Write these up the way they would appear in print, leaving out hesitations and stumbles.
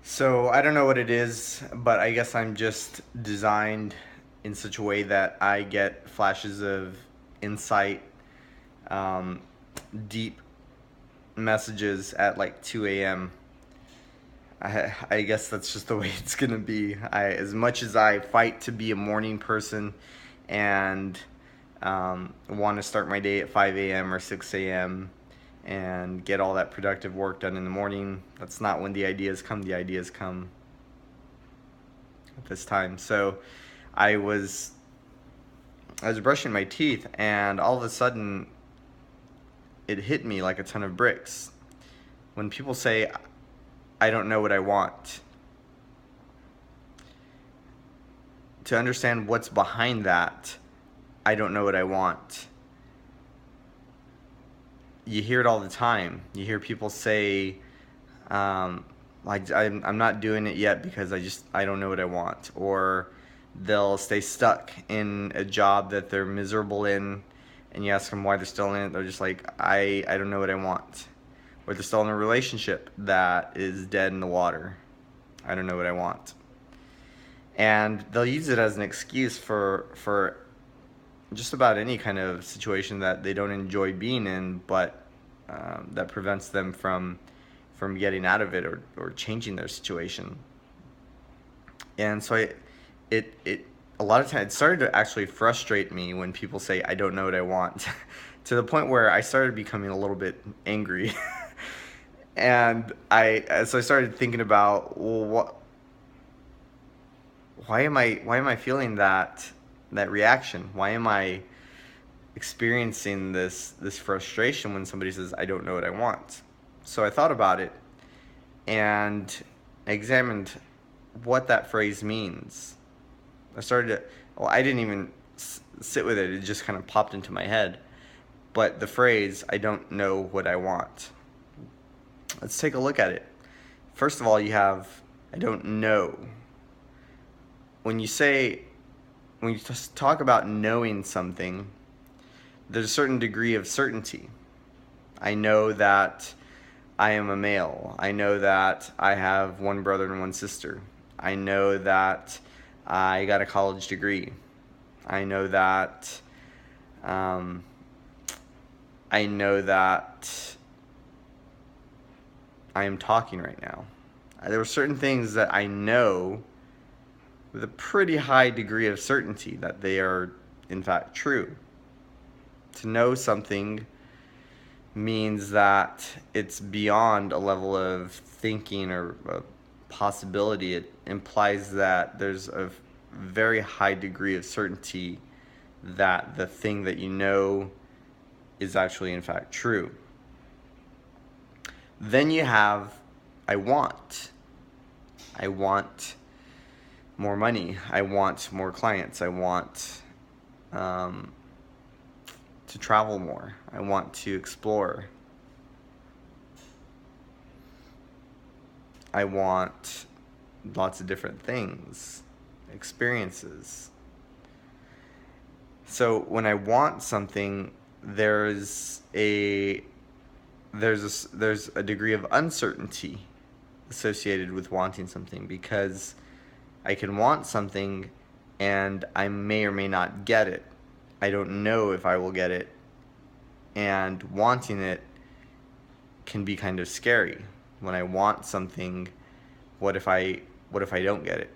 So I don't know what it is, but I guess I'm just designed in such a way that I get flashes of insight, um, deep messages at like 2 a.m. I guess that's just the way it's gonna be. As much as I fight to be a morning person and want to start my day at 5 a.m. or 6 a.m. and get all that productive work done in the morning, that's not when the ideas come. The ideas come at this time. So I was I was brushing my teeth, and all of a sudden it hit me like a ton of bricks. When people say I don't know what I want, to understand what's behind that, I don't know what I want. You hear it all the time. You hear people say, like, I'm not doing it yet because I don't know what I want. Or they'll stay stuck in a job that they're miserable in, and you ask them why they're still in it. They're just like, I don't know what I want. Or they're still in a relationship that is dead in the water. I don't know what I want. And they'll use it as an excuse for just about any kind of situation that they don't enjoy being in, but that prevents them from getting out of it or changing their situation. And so it a lot of times it started to actually frustrate me when people say I don't know what I want, to the point where I started becoming a little bit angry. And so I started thinking about, well, why am I feeling that reaction? Why am I experiencing this frustration when somebody says I don't know what I want? So I thought about it and examined what that phrase means. I started to, well, I didn't even sit with it. It just kind of popped into my head. But the phrase, I don't know what I want. Let's take a look at it. First of all, you have, I don't know. When you say, when you just talk about knowing something, there's a certain degree of certainty. I know that I am a male. I know that I have one brother and one sister. I know that I got a college degree. I know that um, I know that I am talking right now. There were certain things that I know with a pretty high degree of certainty that they are in fact true. To know something means that it's beyond a level of thinking or a possibility. It implies that there's a very high degree of certainty that the thing that you know is actually in fact true. Then you have I want. I want more money. I want more clients. I want to travel more. I want to explore. I want lots of different things, experiences. So when I want something, there's a degree of uncertainty associated with wanting something, because I can want something and I may or may not get it. I don't know if I will get it, and wanting it can be kind of scary. When I want something, what if I don't get it?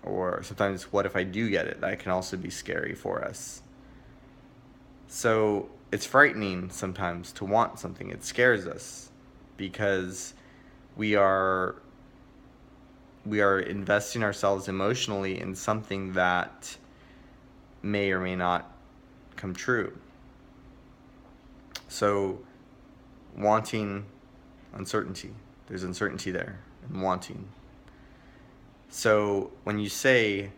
Or sometimes what if I do get it? That can also be scary for us. So it's frightening sometimes to want something. It scares us because we are investing ourselves emotionally in something that may or may not come true. So wanting, uncertainty. There's uncertainty there in wanting. So when you say,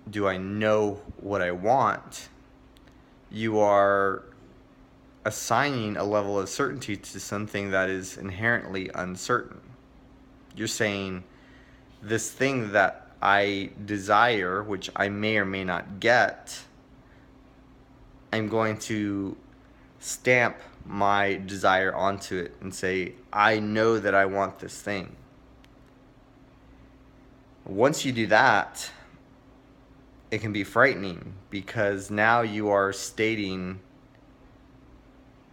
do I know what I want? You are assigning a level of certainty to something that is inherently uncertain. You're saying, this thing that I desire, which I may or may not get, I'm going to stamp my desire onto it and say, I know that I want this thing. Once you do that, it can be frightening because now you are assigning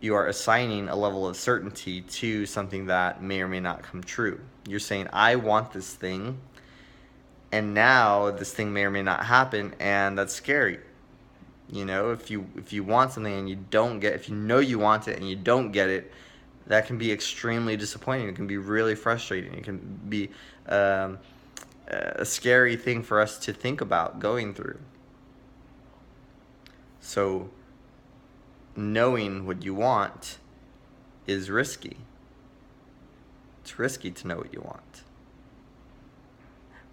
a level of certainty to something that may or may not come true. You're saying, I want this thing, and now this thing may or may not happen, and that's scary. You know, if you want something and you don't get, if you know you want it and you don't get it, that can be extremely disappointing. It can be really frustrating. It can be a scary thing for us to think about going through. So knowing what you want is risky. It's risky to know what you want.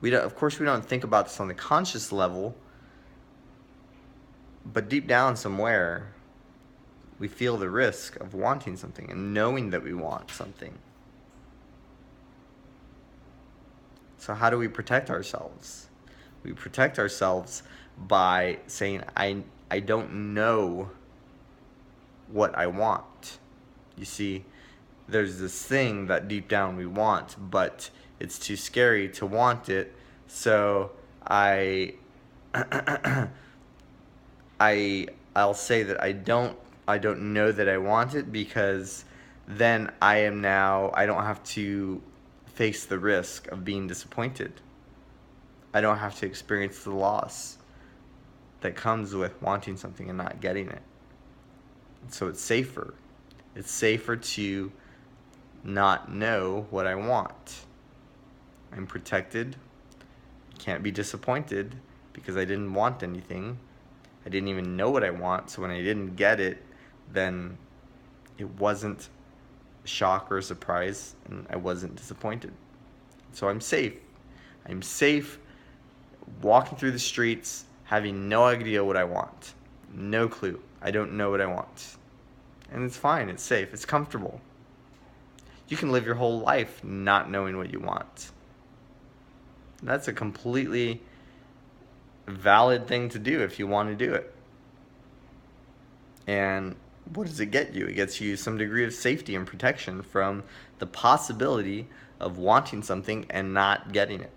Of course, we don't think about this on the conscious level, but deep down somewhere, we feel the risk of wanting something and knowing that we want something. So how do we protect ourselves? We protect ourselves by saying, I don't know what I want. You see, there's this thing that deep down we want, but it's too scary to want it, so I'll say that I don't know that I want it, because then I don't have to face the risk of being disappointed. I don't have to experience the loss that comes with wanting something and not getting it. So it's safer. It's safer to not know what I want. I'm protected. Can't be disappointed because I didn't want anything. I didn't even know what I want, so when I didn't get it, then it wasn't a shock or a surprise, and I wasn't disappointed. So I'm safe. I'm safe walking through the streets, having no idea what I want. No clue. I don't know what I want. And it's fine. It's safe. It's comfortable. You can live your whole life not knowing what you want. That's a completely valid thing to do if you want to do it. And what does it get you? It gets you some degree of safety and protection from the possibility of wanting something and not getting it.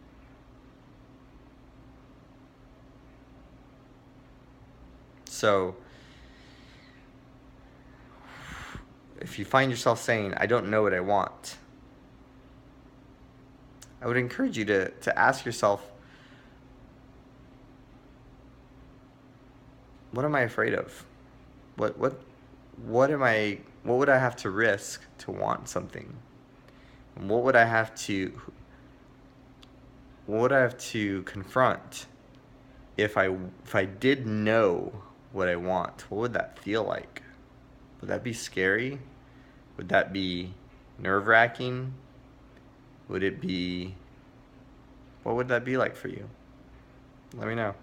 So if you find yourself saying, I don't know what I want, I would encourage you to ask yourself, what am I afraid of? What would I have to risk to want something? And what would I have to confront if I did know what I want? What would that feel like? Would that be scary? Would that be nerve-wracking? What would that be like for you? Let me know.